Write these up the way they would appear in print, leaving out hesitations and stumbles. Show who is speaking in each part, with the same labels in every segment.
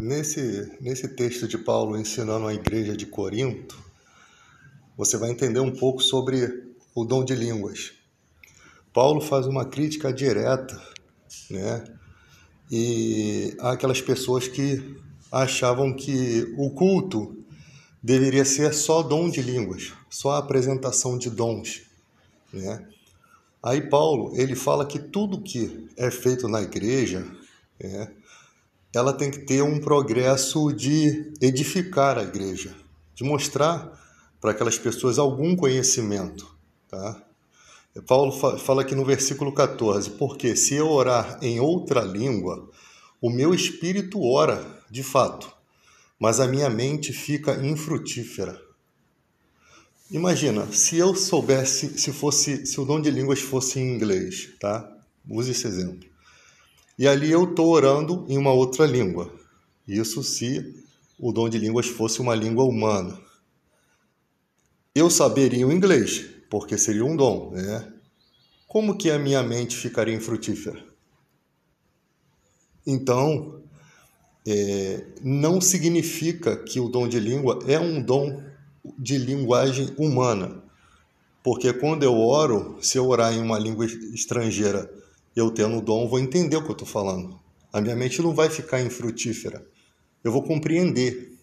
Speaker 1: Nesse texto de Paulo ensinando a igreja de Corinto, você vai entender um pouco sobre o dom de línguas. Paulo faz uma crítica direta, né? E há aquelas pessoas que achavam que o culto deveria ser só dom de línguas, só a apresentação de dons, né? Aí Paulo, ele fala que tudo que é feito na igreja, né, ela tem que ter um progresso de edificar a igreja, de mostrar para aquelas pessoas algum conhecimento, tá? Paulo fala aqui no versículo 14, porque se eu orar em outra língua, o meu espírito ora, de fato, mas a minha mente fica infrutífera. Imagina, se eu soubesse, se o dom de línguas fosse em inglês, tá? Use esse exemplo. E ali eu estou orando em uma outra língua. Isso se o dom de línguas fosse uma língua humana. Eu saberia o inglês, porque seria um dom, né? Como que a minha mente ficaria infrutífera? Então, não significa que o dom de língua é um dom de linguagem humana. Porque quando eu oro, se eu orar em uma língua estrangeira, eu tendo o dom, vou entender o que eu estou falando. A minha mente não vai ficar infrutífera. Eu vou compreender,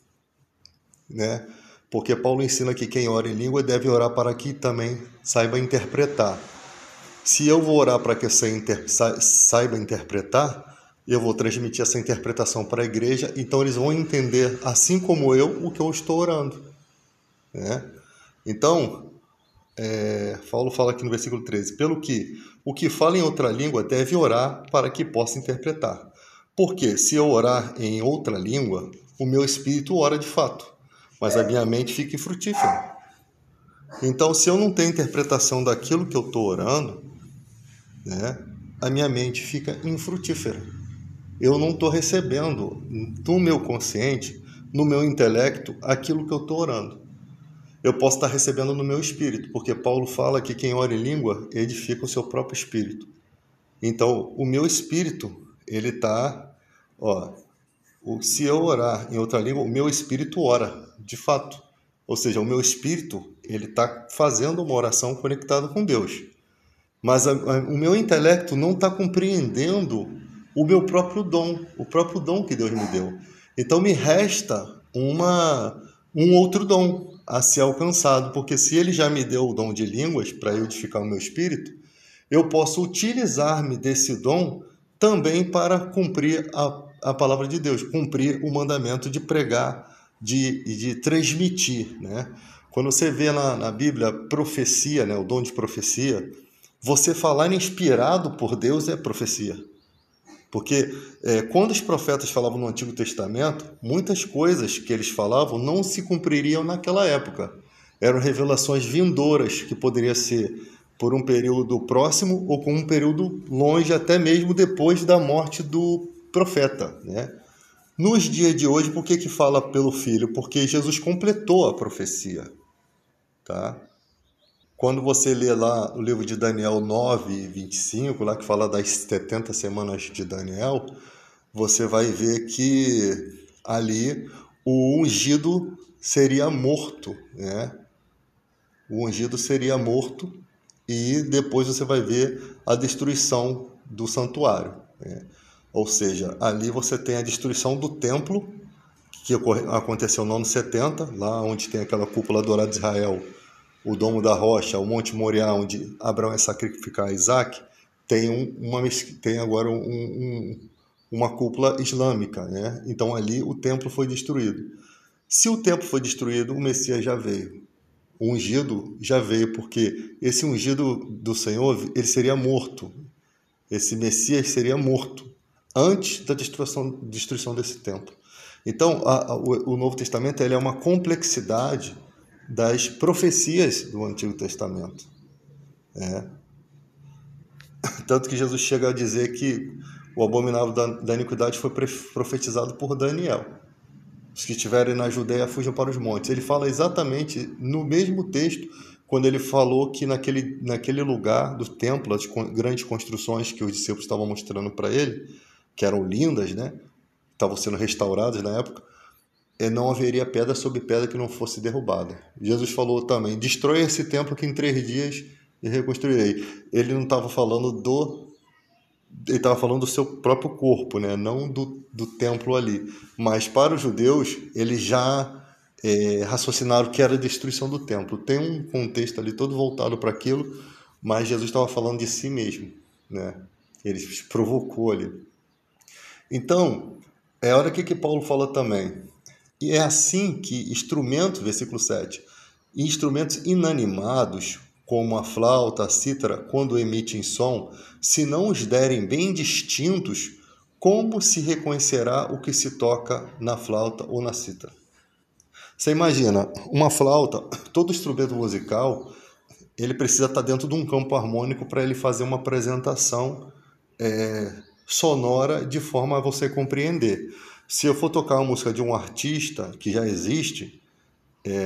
Speaker 1: né? Porque Paulo ensina que quem ora em língua deve orar para que também saiba interpretar. Se eu vou orar para que saiba interpretar, eu vou transmitir essa interpretação para a igreja, então eles vão entender, assim como eu, o que eu estou orando, né? Então, Paulo fala aqui no versículo 13, pelo que o que fala em outra língua deve orar para que possa interpretar. Porque se eu orar em outra língua, o meu espírito ora de fato, mas a minha mente fica infrutífera. Então, se eu não tenho interpretação daquilo que eu estou orando, né, a minha mente fica infrutífera. Eu não estou recebendo no meu consciente, no meu intelecto, aquilo que eu estou orando. Eu posso estar recebendo no meu espírito, porque Paulo fala que quem ora em língua edifica o seu próprio espírito. Então, o meu espírito, ele está, se eu orar em outra língua, o meu espírito ora, de fato. Ou seja, o meu espírito, ele está fazendo uma oração conectada com Deus. Mas o meu intelecto não está compreendendo o meu próprio dom, o próprio dom que Deus me deu. Então me resta um outro dom a ser alcançado, porque se Ele já me deu o dom de línguas para edificar o meu espírito, eu posso utilizar-me desse dom também para cumprir a palavra de Deus, cumprir o mandamento de pregar, de transmitir, né? Quando você vê na Bíblia profecia, né, o dom de profecia, você falar inspirado por Deus é profecia. Porque quando os profetas falavam no Antigo Testamento, muitas coisas que eles falavam não se cumpririam naquela época. Eram revelações vindouras, que poderia ser por um período próximo ou com um período longe, até mesmo depois da morte do profeta, né? Nos dias de hoje, por que fala pelo Filho? Porque Jesus completou a profecia, tá? Quando você lê lá o livro de Daniel 9:25, lá que fala das 70 semanas de Daniel, você vai ver que ali o ungido seria morto, né? O ungido seria morto e depois você vai ver a destruição do santuário, né? Ou seja, ali você tem a destruição do templo, que aconteceu no ano 70, lá onde tem aquela cúpula dourada de Israel, o Domo da Rocha, o Monte Moriá, onde Abraão ia sacrificar Isaac, tem agora uma cúpula islâmica, né? Então ali o templo foi destruído. Se o templo foi destruído, o Messias já veio. O ungido já veio, porque esse ungido do Senhor, ele seria morto. Esse Messias seria morto antes da destruição desse templo. Então, o Novo Testamento ele é uma complexidade das profecias do Antigo Testamento, né? Tanto que Jesus chega a dizer que o abominável da iniquidade foi profetizado por Daniel. Os que estiverem na Judéia fujam para os montes. Ele fala exatamente no mesmo texto, quando ele falou que naquele lugar do templo, as grandes construções que os discípulos estavam mostrando para ele, que eram lindas, né? estavam sendo restauradas na época, não haveria pedra sobre pedra que não fosse derrubada. Jesus falou também, destrói esse templo que em 3 dias eu reconstruirei. Ele não estava falando ele estava falando do seu próprio corpo, né? Não do templo ali. Mas para os judeus, eles já raciocinaram que era a destruição do templo. Tem um contexto ali todo voltado para aquilo, mas Jesus estava falando de si mesmo, né? Ele provocou ali. Então, olha o que Paulo fala também. E é assim que instrumentos, versículo 7, instrumentos inanimados, como a flauta, a cítara, quando emitem som, se não os derem bem distintos, como se reconhecerá o que se toca na flauta ou na cítara? Você imagina, uma flauta, todo instrumento musical, ele precisa estar dentro de um campo harmônico para ele fazer uma apresentação sonora de forma a você compreender. Se eu for tocar uma música de um artista que já existe,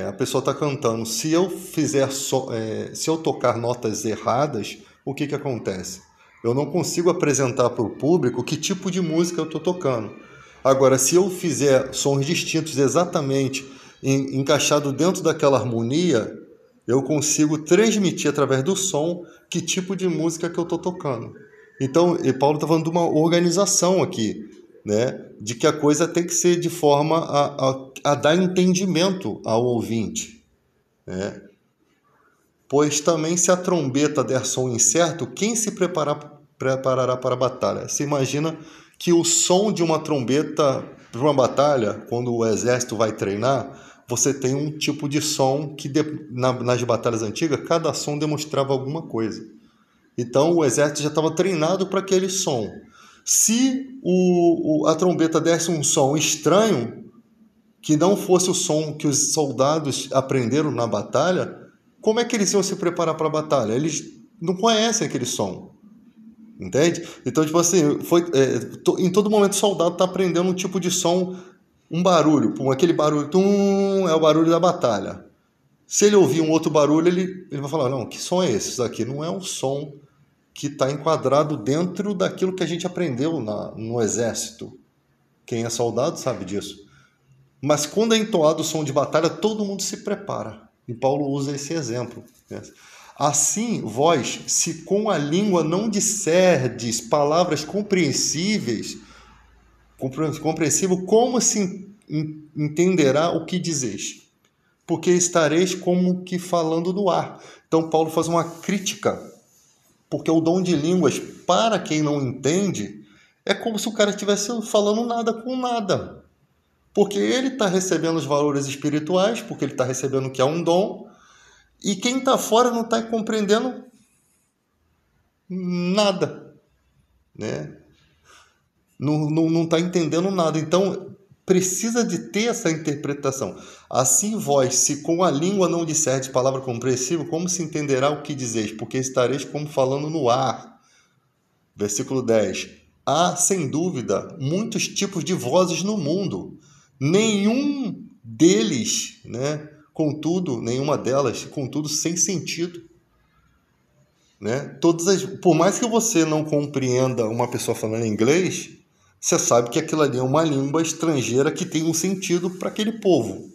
Speaker 1: a pessoa está cantando. Se eu se eu tocar notas erradas, o que acontece? Eu não consigo apresentar para o público que tipo de música eu estou tocando. Agora, se eu fizer sons distintos exatamente encaixado dentro daquela harmonia, eu consigo transmitir através do som que tipo de música que eu estou tocando. Então, Paulo está falando de uma organização aqui, né? De que a coisa tem que ser de forma a dar entendimento ao ouvinte, né? Pois também se a trombeta der som incerto, quem se preparará para a batalha? Você imagina que o som de uma trombeta para uma batalha, quando o exército vai treinar, você tem um tipo de som que nas batalhas antigas, cada som demonstrava alguma coisa. Então o exército já estava treinado para aquele som. Se a trombeta desse um som estranho, que não fosse o som que os soldados aprenderam na batalha, como é que eles iam se preparar para a batalha? Eles não conhecem aquele som, entende? Então, tipo assim, em todo momento o soldado está aprendendo um tipo de som, um barulho, aquele barulho, é o barulho da batalha. Se ele ouvir um outro barulho, ele vai falar, não, que som é esse? Isso aqui não é um som que está enquadrado dentro daquilo que a gente aprendeu no exército. Quem é soldado sabe disso. Mas quando é entoado o som de batalha, todo mundo se prepara. E Paulo usa esse exemplo. Né? Assim, vós, se com a língua não disserdes palavras compreensível, como se entenderá o que dizeis? Porque estareis como que falando no ar. Então Paulo faz uma crítica, porque o dom de línguas, para quem não entende, é como se o cara estivesse falando nada com nada. Porque ele está recebendo os valores espirituais, porque ele está recebendo que é um dom, e quem está fora não está compreendendo nada, né? Não está entendendo nada. Então, precisa de ter essa interpretação. Assim vós, se com a língua não disserdes palavra compreensível, como se entenderá o que dizeis? Porque estareis como falando no ar. Versículo 10. Há, sem dúvida, muitos tipos de vozes no mundo. Nenhum deles, né? Contudo, nenhuma delas, contudo, sem sentido. Né? Por mais que você não compreenda uma pessoa falando inglês, você sabe que aquilo ali é uma língua estrangeira que tem um sentido para aquele povo.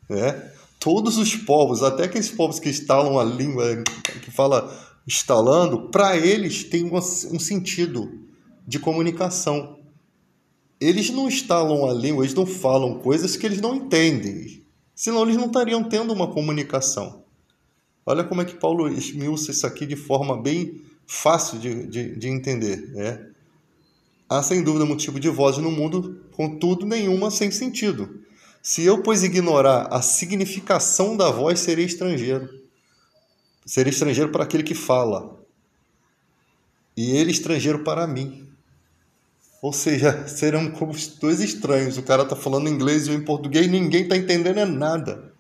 Speaker 1: Né? Todos os povos, até aqueles povos que instalam a língua, que fala instalando, para eles tem um sentido de comunicação. Eles não instalam a língua, eles não falam coisas que eles não entendem. Senão eles não estariam tendo uma comunicação. Olha como é que Paulo esmiuça isso aqui de forma bem fácil de entender. Né? Há sem dúvida um tipo de voz no mundo, contudo nenhuma sem sentido. Se eu, pois, ignorar a significação da voz, serei estrangeiro. Serei estrangeiro para aquele que fala. E ele estrangeiro para mim. Ou seja, serão como dois estranhos. O cara está falando inglês e eu em português, ninguém está entendendo nada.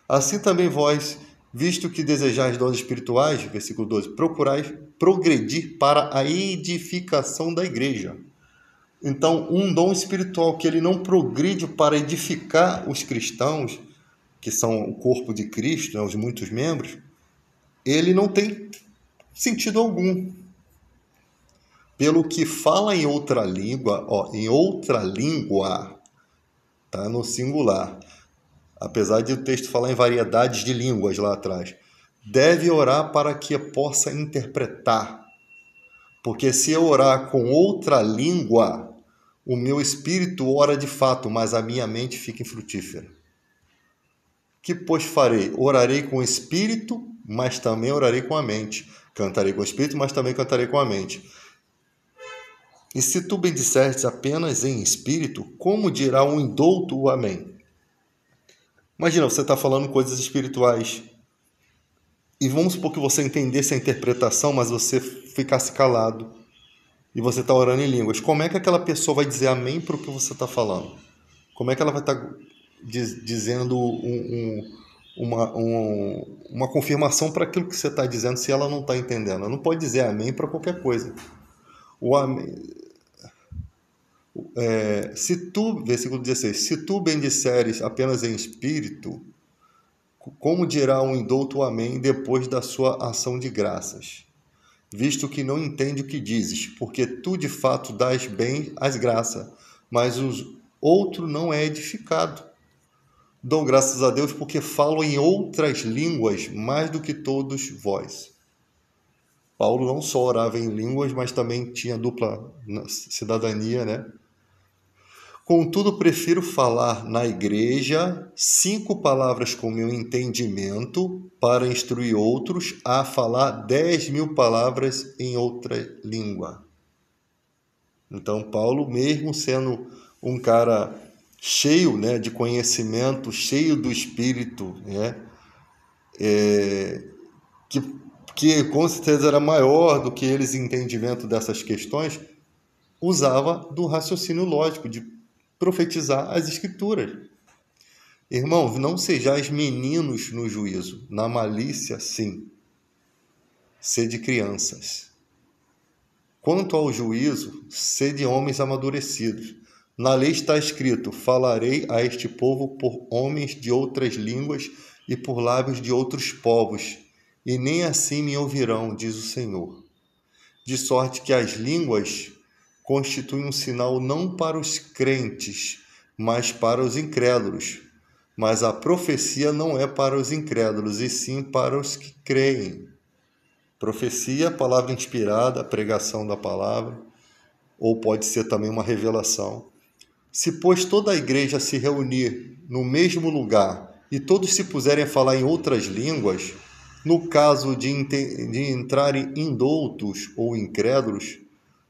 Speaker 1: Assim também vós, visto que desejais dons espirituais, versículo 12, procurais progredir para a edificação da igreja. Então, um dom espiritual que ele não progride para edificar os cristãos, que são o corpo de Cristo, né, os muitos membros, ele não tem sentido algum. Pelo que fala em outra língua, em outra língua, tá no singular, apesar de o texto falar em variedades de línguas lá atrás, deve orar para que possa interpretar. Porque se eu orar com outra língua, o meu espírito ora de fato, mas a minha mente fica infrutífera. Que pois farei? Orarei com o espírito, mas também orarei com a mente. Cantarei com o espírito, mas também cantarei com a mente. E se tu bendisseres apenas em espírito, como dirá um indouto o amém? Imagina, você está falando coisas espirituais. E vamos supor que você entendesse a interpretação, mas você ficasse calado. E você está orando em línguas. Como é que aquela pessoa vai dizer amém para o que você está falando? Como é que ela vai estar dizendo uma confirmação para aquilo que você está dizendo se ela não está entendendo? Ela não pode dizer amém para qualquer coisa. O amém, versículo 16, se tu bendisseres apenas em espírito, como dirá um indouto amém depois da sua ação de graças? Visto que não entende o que dizes, porque tu de fato dás bem as graças, mas o outro não é edificado. Dou graças a Deus porque falo em outras línguas mais do que todos vós. Paulo não só orava em línguas, mas também tinha dupla cidadania, né? Contudo, prefiro falar na igreja 5 palavras com meu entendimento para instruir outros a falar 10.000 palavras em outra língua. Então, Paulo, mesmo sendo um cara cheio, né, de conhecimento, cheio do Espírito, né, que com certeza era maior do que eles em entendimento dessas questões, usava do raciocínio lógico, de profetizar as Escrituras. Irmãos, não sejais meninos no juízo, na malícia, sim. Sede crianças. Quanto ao juízo, sede homens amadurecidos. Na lei está escrito: falarei a este povo por homens de outras línguas e por lábios de outros povos, e nem assim me ouvirão, diz o Senhor. De sorte que as línguas constituem um sinal não para os crentes, mas para os incrédulos. Mas a profecia não é para os incrédulos, e sim para os que creem. Profecia, palavra inspirada, a pregação da palavra, ou pode ser também uma revelação. Se, pois, toda a igreja se reunir no mesmo lugar e todos se puserem a falar em outras línguas, no caso de entrarem indoutos ou incrédulos,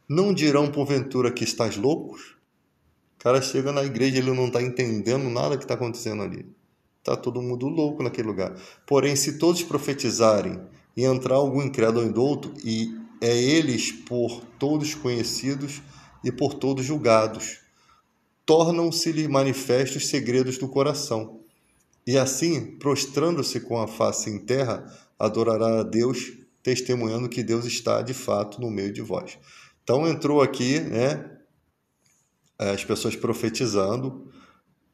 Speaker 1: não dirão porventura que estás loucos? O cara chega na igreja e ele não está entendendo nada que está acontecendo ali. Está todo mundo louco naquele lugar. Porém, se todos profetizarem e entrar algum incrédulo ou indouto, e é eles por todos conhecidos e por todos julgados, tornam-se-lhe manifestos os segredos do coração. E assim, prostrando-se com a face em terra, adorará a Deus, testemunhando que Deus está de fato no meio de vós. Então entrou aqui, né, as pessoas profetizando,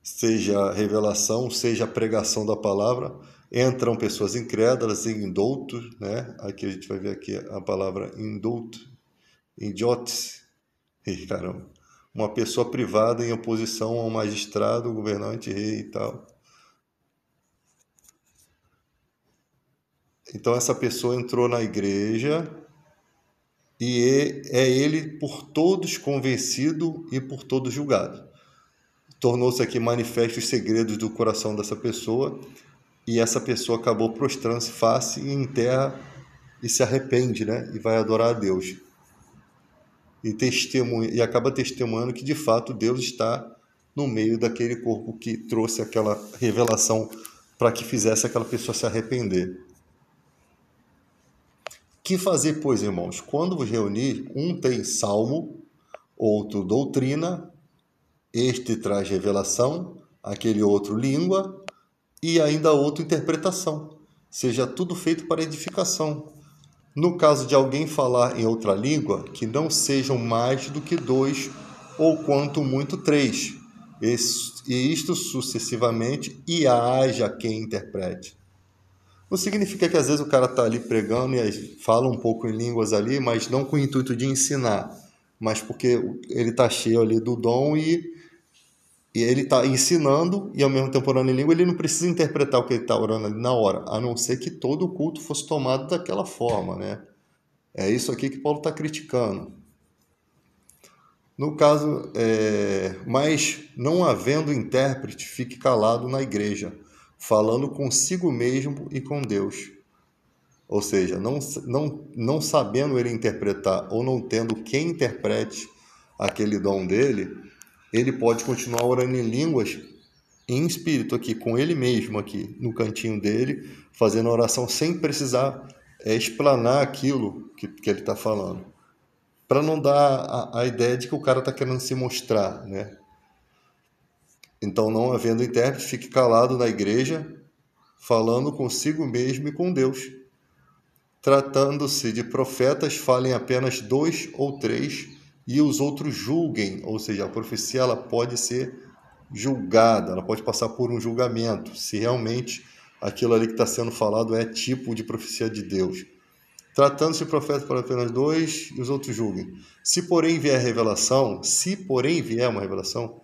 Speaker 1: seja revelação, seja pregação da palavra, entram pessoas incrédulas e indoutos, né? Aqui a gente vai ver aqui a palavra indouto, idiotes, caramba, uma pessoa privada em oposição ao magistrado, governante, rei e tal. Então essa pessoa entrou na igreja e é ele por todos convencido e por todos julgado. Tornou-se aqui manifesto os segredos do coração dessa pessoa, e essa pessoa acabou prostrando-se face em terra e se arrepende, né? E vai adorar a Deus. E acaba testemunhando que de fato Deus está no meio daquele corpo que trouxe aquela revelação para que fizesse aquela pessoa se arrepender. Que fazer, pois, irmãos? Quando vos reunir, um tem salmo, outro doutrina, este traz revelação, aquele outro língua, e ainda outro interpretação. Seja tudo feito para edificação. No caso de alguém falar em outra língua, que não sejam mais do que 2, ou quanto muito 3, e isto sucessivamente, e haja quem interprete. Não significa que às vezes o cara está ali pregando e fala um pouco em línguas ali, mas não com o intuito de ensinar, mas porque ele está cheio ali do dom e ele está ensinando e ao mesmo tempo orando em língua, ele não precisa interpretar o que ele está orando ali na hora, a não ser que todo o culto fosse tomado daquela forma, né? É isso aqui que Paulo está criticando. No caso, mas não havendo intérprete, fique calado na igreja, falando consigo mesmo e com Deus. Ou seja, não sabendo ele interpretar ou não tendo quem interprete aquele dom dele, ele pode continuar orando em línguas em espírito aqui, com ele mesmo aqui, no cantinho dele, fazendo a oração sem precisar explanar aquilo que ele está falando. Para não dar a ideia de que o cara está querendo se mostrar, né? Então, não havendo intérprete, fique calado na igreja, falando consigo mesmo e com Deus. Tratando-se de profetas, falem apenas 2 ou 3 e os outros julguem, ou seja, a profecia ela pode ser julgada, ela pode passar por um julgamento, se realmente aquilo ali que está sendo falado é tipo de profecia de Deus. Tratando-se de profetas, falem apenas 2 e os outros julguem. Se porém vier uma revelação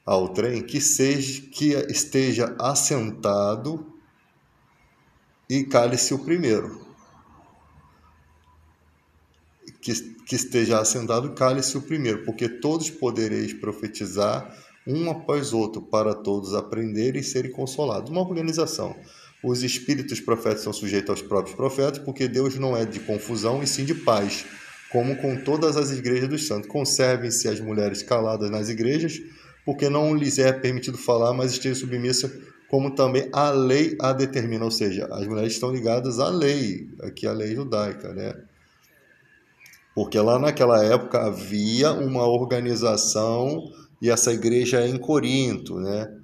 Speaker 1: ao trem, que esteja assentado e cale-se o primeiro. Que esteja assentado e cale-se o primeiro, porque todos podereis profetizar um após outro, para todos aprenderem e serem consolados. Uma organização. Os espíritos profetas são sujeitos aos próprios profetas, porque Deus não é de confusão e sim de paz, como com todas as igrejas dos santos. Conservem-se as mulheres caladas nas igrejas, porque não lhes é permitido falar, mas estejam submissas, como também a lei a determina. Ou seja, as mulheres estão ligadas à lei, aqui a lei judaica, né? Porque lá naquela época havia uma organização e essa igreja é em Corinto, né?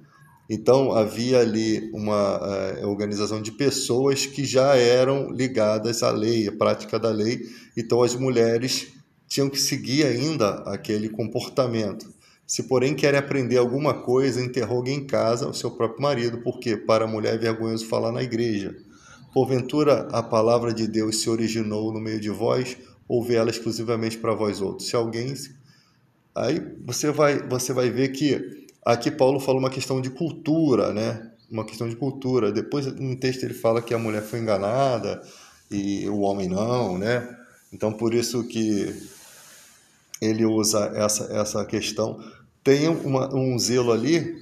Speaker 1: Então havia ali uma organização de pessoas que já eram ligadas à lei, à prática da lei. Então as mulheres tinham que seguir ainda aquele comportamento. Se porém querem aprender alguma coisa, interroguem em casa o seu próprio marido, porque para a mulher é vergonhoso falar na igreja. Porventura a palavra de Deus se originou no meio de vós, ou vê ela exclusivamente para vós outros? Se alguém... Aí você vai ver que aqui Paulo fala uma questão de cultura, né? Uma questão de cultura. Depois, no texto, ele fala que a mulher foi enganada e o homem não, né? Então, por isso que ele usa essa questão. Tem um zelo ali,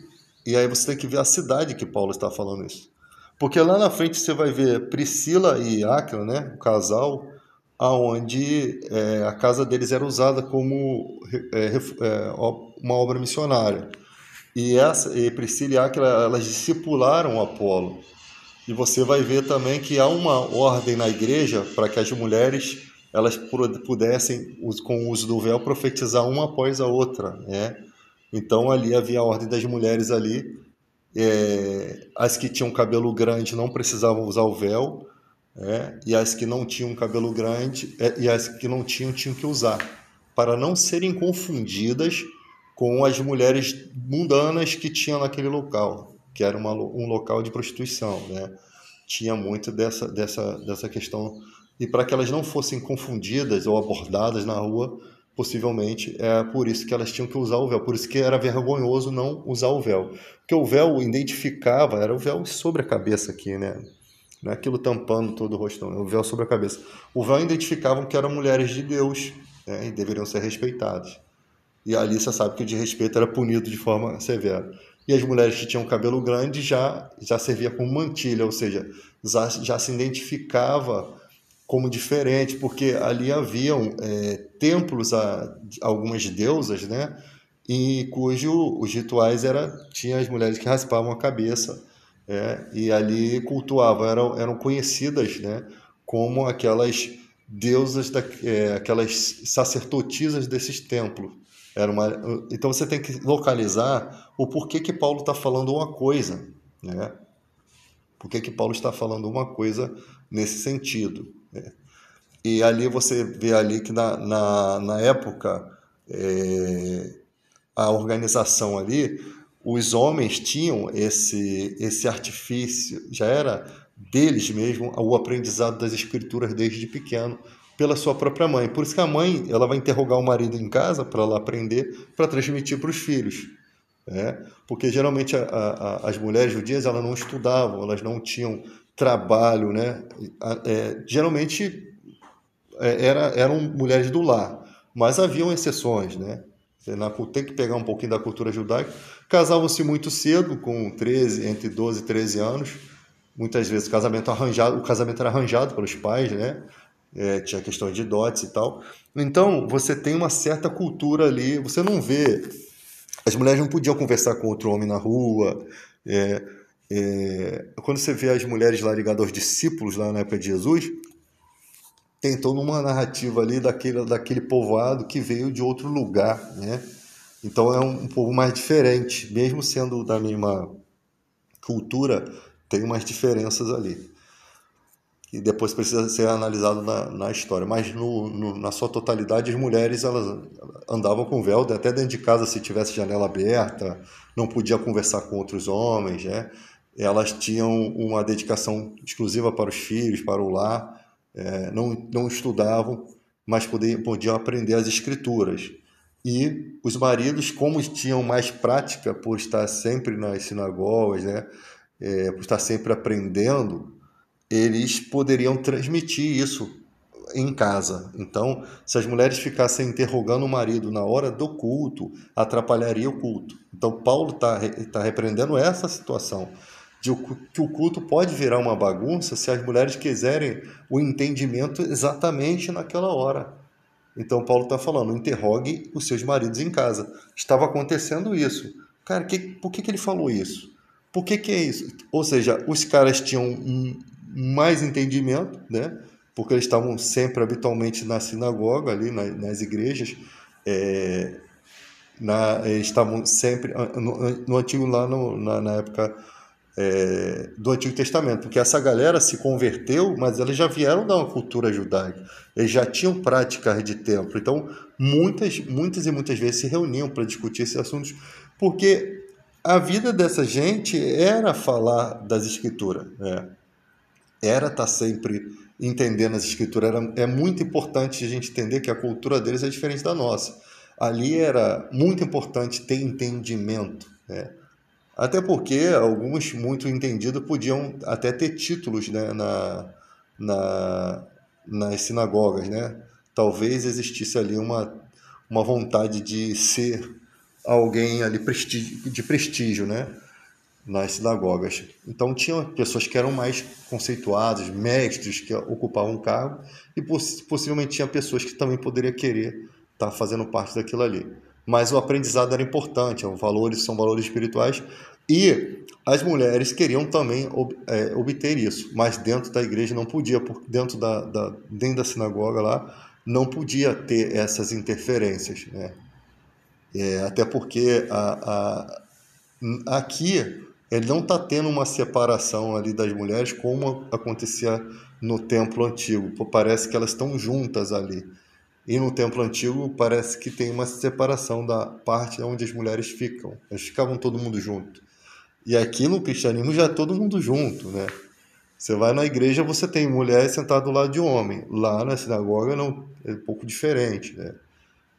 Speaker 1: e aí você tem que ver a cidade que Paulo está falando isso. Porque lá na frente você vai ver Priscila e Áquila, né? O casal, aonde a casa deles era usada como uma obra missionária. E Priscila e Áquila, elas discipularam Apolo. E você vai ver também que há uma ordem na igreja para que as mulheres elas pudessem, com o uso do véu, profetizar uma após a outra, né? Então ali havia a ordem das mulheres ali. As que tinham cabelo grande não precisavam usar o véu, e as que não tinham cabelo grande e as que não tinham que usar, para não serem confundidas com as mulheres mundanas que tinham naquele local, que era um local de prostituição, né? Tinha muito dessa questão, e para que elas não fossem confundidas ou abordadas na rua, possivelmente é por isso que elas tinham que usar o véu, por isso que era vergonhoso não usar o véu, porque o véu identificava, era o véu sobre a cabeça aqui, né? Não é aquilo tampando todo o rosto, não, é o véu sobre a cabeça. O véu identificava que eram mulheres de Deus, né? E deveriam ser respeitadas. E ali você sabe que o desrespeito era punido de forma severa. E as mulheres que tinham cabelo grande já servia como mantilha, ou seja, já se identificava como diferente, porque ali haviam templos a algumas deusas, né? E os rituais tinha as mulheres que raspavam a cabeça, e ali cultuavam, eram conhecidas, né? Como aquelas deusas, aquelas sacerdotisas desses templos. Então você tem que localizar o porquê que Paulo está falando uma coisa, né? Por que Paulo está falando uma coisa nesse sentido, né? E ali você vê ali que na época a organização ali, os homens tinham esse artifício, já era deles mesmo o aprendizado das escrituras desde pequeno pela sua própria mãe. Por isso que a mãe ela vai interrogar o marido em casa para ela aprender, para transmitir para os filhos. Porque geralmente as mulheres judias elas não estudavam, elas não tinham trabalho, né? Geralmente eram mulheres do lar, mas haviam exceções, né? Tem que pegar um pouquinho da cultura judaica. Casavam-se muito cedo, com 13, entre 12 e 13 anos. Muitas vezes o casamento era arranjado pelos pais, né? Tinha questões de dotes e tal. Então, você tem uma certa cultura ali, você não vê. As mulheres não podiam conversar com outro homem na rua. Quando você vê as mulheres lá ligadas aos discípulos, lá na época de Jesus, tem toda uma narrativa ali daquele povoado que veio de outro lugar, né? Então é um povo mais diferente, mesmo sendo da mesma cultura, tem umas diferenças ali. E depois precisa ser analisado na história. Mas na sua totalidade, as mulheres elas andavam com véu, até dentro de casa, se tivesse janela aberta, não podia conversar com outros homens, né? Elas tinham uma dedicação exclusiva para os filhos, para o lar, não estudavam, mas podiam aprender as escrituras. E os maridos, como tinham mais prática por estar sempre nas sinagogas, né? Por estar sempre aprendendo, eles poderiam transmitir isso em casa. Então, se as mulheres ficassem interrogando o marido na hora do culto, atrapalharia o culto. Então, Paulo está repreendendo essa situação, de que o culto pode virar uma bagunça se as mulheres quiserem o entendimento exatamente naquela hora. Então, Paulo está falando, interrogue os seus maridos em casa. Estava acontecendo isso. Cara, por que ele falou isso? Por que é isso? Ou seja, os caras tinham mais entendimento, né? Porque eles estavam sempre habitualmente na sinagoga, ali nas igrejas, eles estavam sempre no antigo lá na época do Antigo Testamento, porque essa galera se converteu, mas eles já vieram da uma cultura judaica, eles já tinham práticas de templo, então muitas e muitas vezes se reuniam para discutir esses assuntos, porque a vida dessa gente era falar das escrituras, né? Era estar sempre entendendo as escrituras. É muito importante a gente entender que a cultura deles é diferente da nossa. Ali era muito importante ter entendimento, né? Até porque alguns muito entendidos podiam até ter títulos, né, nas sinagogas, né? Talvez existisse ali uma vontade de ser alguém ali de prestígio, né? Nas sinagogas. Então tinha pessoas que eram mais conceituadas, mestres que ocupavam um cargo, e possivelmente tinha pessoas que também poderiam querer estar fazendo parte daquilo ali. Mas o aprendizado era importante, são valores espirituais, e as mulheres queriam também obter isso, mas dentro da igreja não podia, dentro da sinagoga lá, não podia ter essas interferências, né? Até porque aqui ele não está tendo uma separação ali das mulheres como acontecia no templo antigo. Pô, parece que elas estão juntas ali. E no templo antigo parece que tem uma separação da parte onde as mulheres ficam. Elas ficavam todo mundo junto. E aqui no cristianismo já é todo mundo junto, né? Você vai na igreja, você tem mulher sentada do lado de homem. Lá na sinagoga não, é um pouco diferente, né?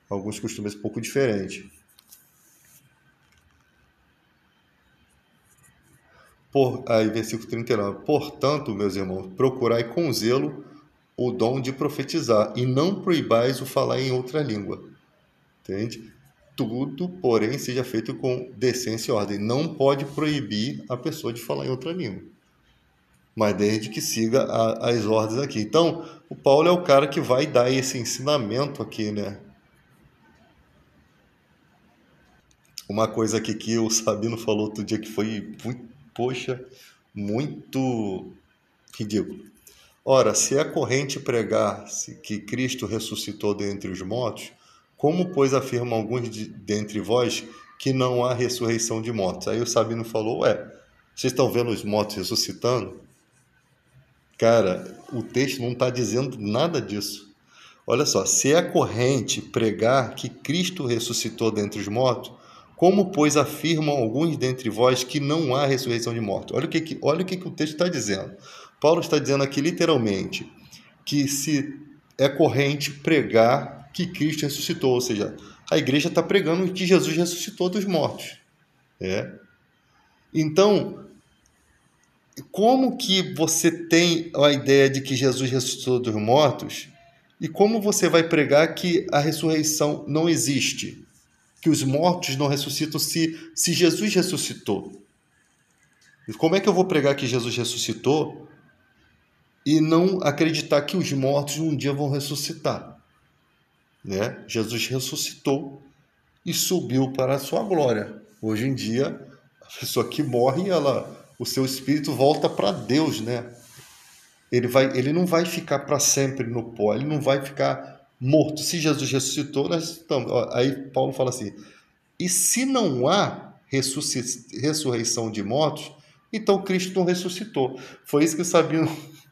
Speaker 1: Alguns costumes um pouco diferentes. Aí, versículo 39. Portanto, meus irmãos, procurai com zelo o dom de profetizar, e não proibais o falar em outra língua. Entende? Tudo, porém, seja feito com decência e ordem. Não pode proibir a pessoa de falar em outra língua, mas desde que siga as ordens aqui. Então, o Paulo é o cara que vai dar esse ensinamento aqui, né? Uma coisa aqui que o Sabino falou outro dia que foi, poxa, muito ridículo. Ora, se é corrente pregar-se que Cristo ressuscitou dentre os mortos, como, pois, afirmam alguns dentre vós que não há ressurreição de mortos? Aí o Sabino falou, vocês estão vendo os mortos ressuscitando? Cara, o texto não está dizendo nada disso. Olha só, se é corrente pregar que Cristo ressuscitou dentre os mortos, como, pois, afirmam alguns dentre vós que não há ressurreição de mortos? Olha o que o texto está dizendo. Paulo está dizendo aqui literalmente que se é corrente pregar que Cristo ressuscitou, ou seja, a igreja está pregando que Jesus ressuscitou dos mortos. Então, como que você tem a ideia de que Jesus ressuscitou dos mortos e como você vai pregar que a ressurreição não existe? Que os mortos não ressuscitam se Jesus ressuscitou? E como é que eu vou pregar que Jesus ressuscitou e não acreditar que os mortos um dia vão ressuscitar? Jesus ressuscitou e subiu para a sua glória. Hoje em dia, a pessoa que morre, o seu espírito volta para Deus, Ele não vai ficar para sempre no pó, ele não vai ficar morto. Se Jesus ressuscitou, nós estamos. Aí Paulo fala assim: e se não há ressurreição de mortos, então Cristo não ressuscitou. Foi isso que o Sabino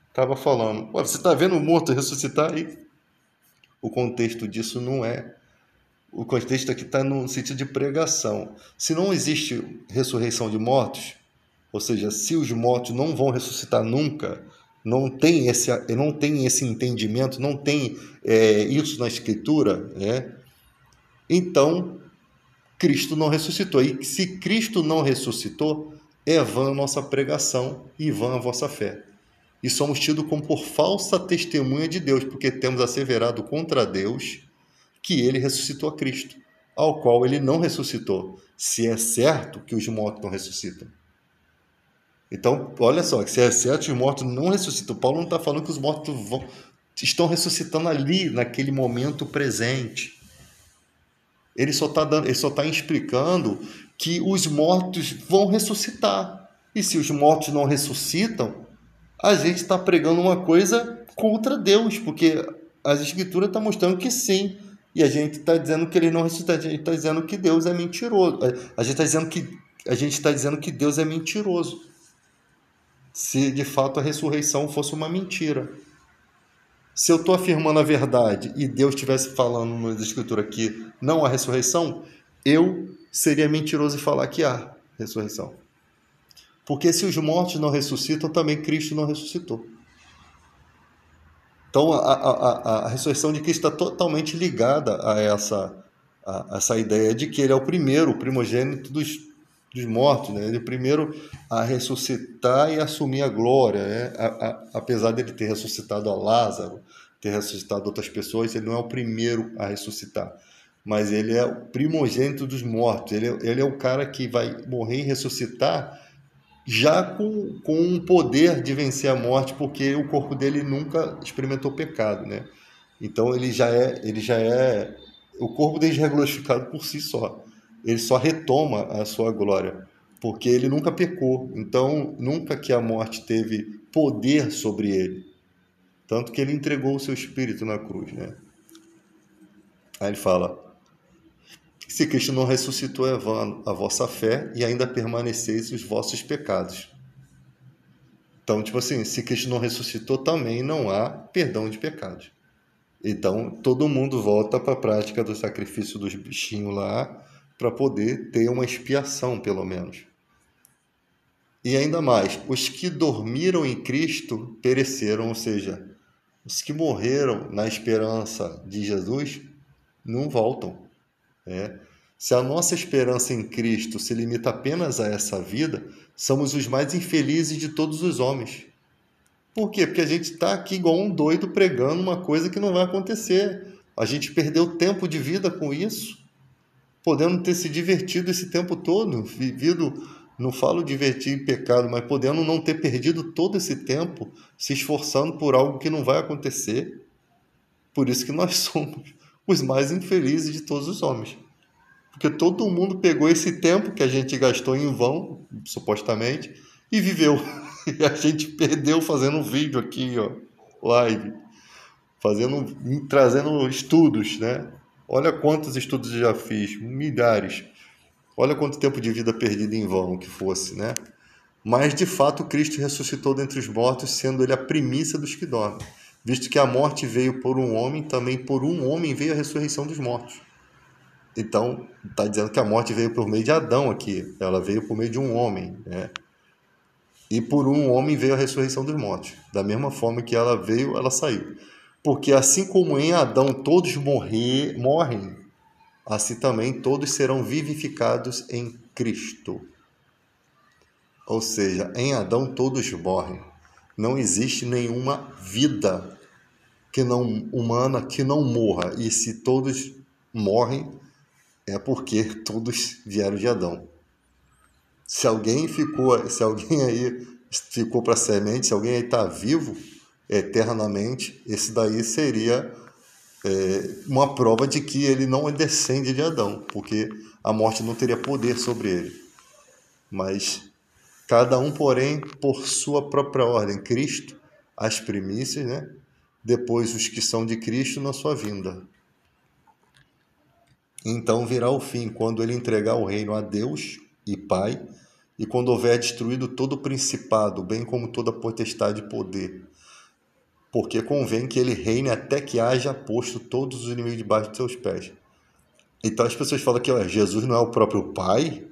Speaker 1: estava falando. Você está vendo o morto ressuscitar? E o contexto disso não é. O contexto aqui está no sentido de pregação. Se não existe ressurreição de mortos, ou seja, se os mortos não vão ressuscitar nunca, não tem esse entendimento, não tem isso na Escritura, então Cristo não ressuscitou. E se Cristo não ressuscitou, é vã a nossa pregação e vã a vossa fé. E somos tidos como por falsa testemunha de Deus, porque temos asseverado contra Deus que ele ressuscitou a Cristo, ao qual ele não ressuscitou, se é certo que os mortos não ressuscitam. Então, olha só, se é certo que os mortos não ressuscitam, Paulo não está falando que os mortos estão ressuscitando ali, naquele momento presente. Ele só está explicando que os mortos vão ressuscitar. E se os mortos não ressuscitam, a gente está pregando uma coisa contra Deus, porque as Escrituras estão mostrando que sim. E a gente está dizendo que ele não ressuscitou, a gente está dizendo que Deus é mentiroso. A gente está dizendo que Deus é mentiroso. Se de fato a ressurreição fosse uma mentira. Se eu estou afirmando a verdade e Deus estivesse falando na Escritura que não há ressurreição, eu seria mentiroso em falar que há ressurreição. Porque se os mortos não ressuscitam, também Cristo não ressuscitou. Então a ressurreição de Cristo está totalmente ligada a essa ideia de que ele é o primeiro, o primogênito dos mortos, Ele é o primeiro a ressuscitar e assumir a glória, apesar de ele ter ressuscitado a Lázaro, ter ressuscitado outras pessoas, ele não é o primeiro a ressuscitar, mas ele é o primogênito dos mortos, ele é o cara que vai morrer e ressuscitar já com um poder de vencer a morte, porque o corpo dele nunca experimentou pecado, Então ele já é o corpo dele já é glorificado por si só. Ele só retoma a sua glória, porque ele nunca pecou. Então nunca que a morte teve poder sobre ele, tanto que ele entregou o seu espírito na cruz, Aí ele fala: se Cristo não ressuscitou, é vã a vossa fé e ainda permaneceis os vossos pecados. Então, tipo assim, se Cristo não ressuscitou, também não há perdão de pecados. Então, todo mundo volta para a prática do sacrifício dos bichinhos lá, para poder ter uma expiação, pelo menos. E ainda mais, os que dormiram em Cristo pereceram, ou seja, os que morreram na esperança de Jesus não voltam. Se a nossa esperança em Cristo se limita apenas a essa vida, somos os mais infelizes de todos os homens. Por quê? Porque a gente está aqui igual um doido pregando uma coisa que não vai acontecer. A gente perdeu tempo de vida com isso, podendo ter se divertido esse tempo todo, vivido, não falo divertir em pecado, mas podendo não ter perdido todo esse tempo se esforçando por algo que não vai acontecer. Por isso que nós somos os mais infelizes de todos os homens. Porque todo mundo pegou esse tempo que a gente gastou em vão, supostamente, e viveu. E a gente perdeu fazendo um vídeo aqui, live, trazendo estudos, Olha quantos estudos eu já fiz, milhares. Olha quanto tempo de vida perdido em vão que fosse, Mas, de fato, Cristo ressuscitou dentre os mortos, sendo ele a primícia dos que dormem. Visto que a morte veio por um homem, também por um homem veio a ressurreição dos mortos. Então, está dizendo que a morte veio por meio de Adão aqui. Ela veio por meio de um homem, E por um homem veio a ressurreição dos mortos. Da mesma forma que ela veio, ela saiu. Porque assim como em Adão todos morrem, assim também todos serão vivificados em Cristo. Ou seja, em Adão todos morrem. Não existe nenhuma vida humana que não morra. E se todos morrem, é porque todos vieram de Adão. Se alguém aí ficou para semente, se alguém aí está vivo eternamente, esse daí seria uma prova de que ele não descende de Adão, porque a morte não teria poder sobre ele. Mas cada um, porém, por sua própria ordem. Cristo, as primícias, né? Depois os que são de Cristo na sua vinda. Então virá o fim, quando ele entregar o reino a Deus e Pai, e quando houver destruído todo o principado, bem como toda potestade e poder. Porque convém que ele reine até que haja posto todos os inimigos debaixo de seus pés. Então as pessoas falam que Jesus não é o próprio Pai?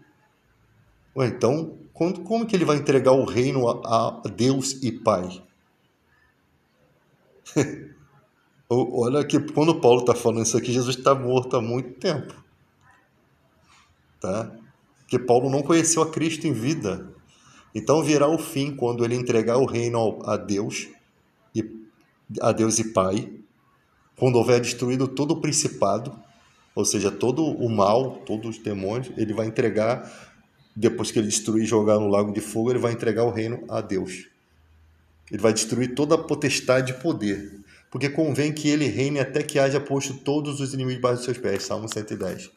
Speaker 1: Ué, então, como que ele vai entregar o reino a Deus e Pai? Olha que quando Paulo está falando isso aqui, Jesus está morto há muito tempo. Tá? Porque Paulo não conheceu a Cristo em vida. Então virá o fim quando ele entregar o reino a Deus e Pai, quando houver destruído todo o principado, ou seja, todo o mal, todos os demônios, ele vai entregar, depois que ele destruir e jogar no lago de fogo, ele vai entregar o reino a Deus. Ele vai destruir toda a potestade e poder, porque convém que ele reine até que haja posto todos os inimigos debaixo dos seus pés. Salmo 110.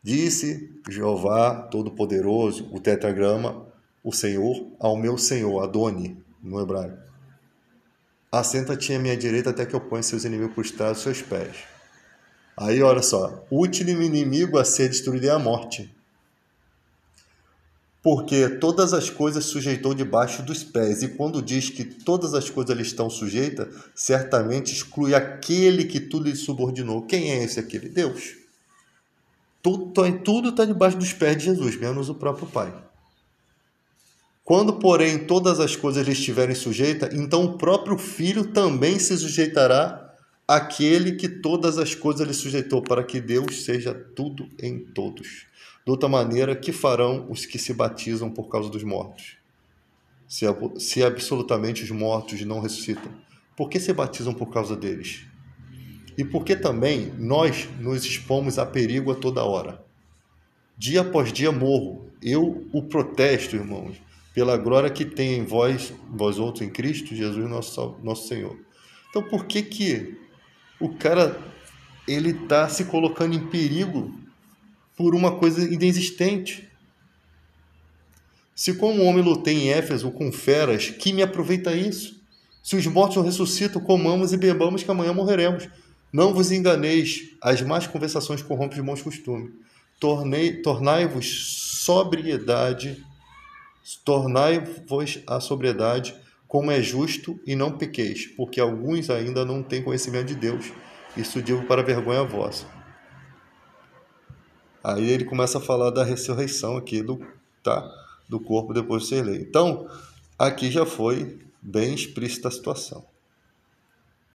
Speaker 1: Disse Jeová Todo-Poderoso, o tetragrama, o Senhor, ao meu Senhor, Adoni, no hebraico: assenta-te à minha direita até que eu ponha seus inimigos prostrados aos seus pés. Aí, olha só, o último inimigo a ser destruído é a morte. Porque todas as coisas sujeitou debaixo dos pés. E quando diz que todas as coisas lhe estão sujeitas, certamente exclui aquele que tudo lhe subordinou. Quem é esse aquele? Deus. Tudo está debaixo dos pés de Jesus, menos o próprio Pai. Quando, porém, todas as coisas lhe estiverem sujeitas, então o próprio Filho também se sujeitará àquele que todas as coisas lhe sujeitou, para que Deus seja tudo em todos. De outra maneira, que farão os que se batizam por causa dos mortos? Se absolutamente os mortos não ressuscitam, por que se batizam por causa deles? E por que também nós nos expomos a perigo a toda hora? Dia após dia morro, eu o protesto, irmãos, pela glória que tem em vós outros em Cristo Jesus nosso Senhor. Então por que o cara ele está se colocando em perigo por uma coisa inexistente? Se como homem lutei em Éfeso com feras, que me aproveita isso? Se os mortos não ressuscitam, comamos e bebamos que amanhã morreremos. Não vos enganeis, as más conversações corrompem os bons costumes. Tornai-vos a sobriedade, como é justo, e não pequeis, porque alguns ainda não têm conhecimento de Deus. Isso digo para vergonha vossa. Aí ele começa a falar da ressurreição aqui do corpo depois de ser eleito. Então, aqui já foi bem explícita a situação.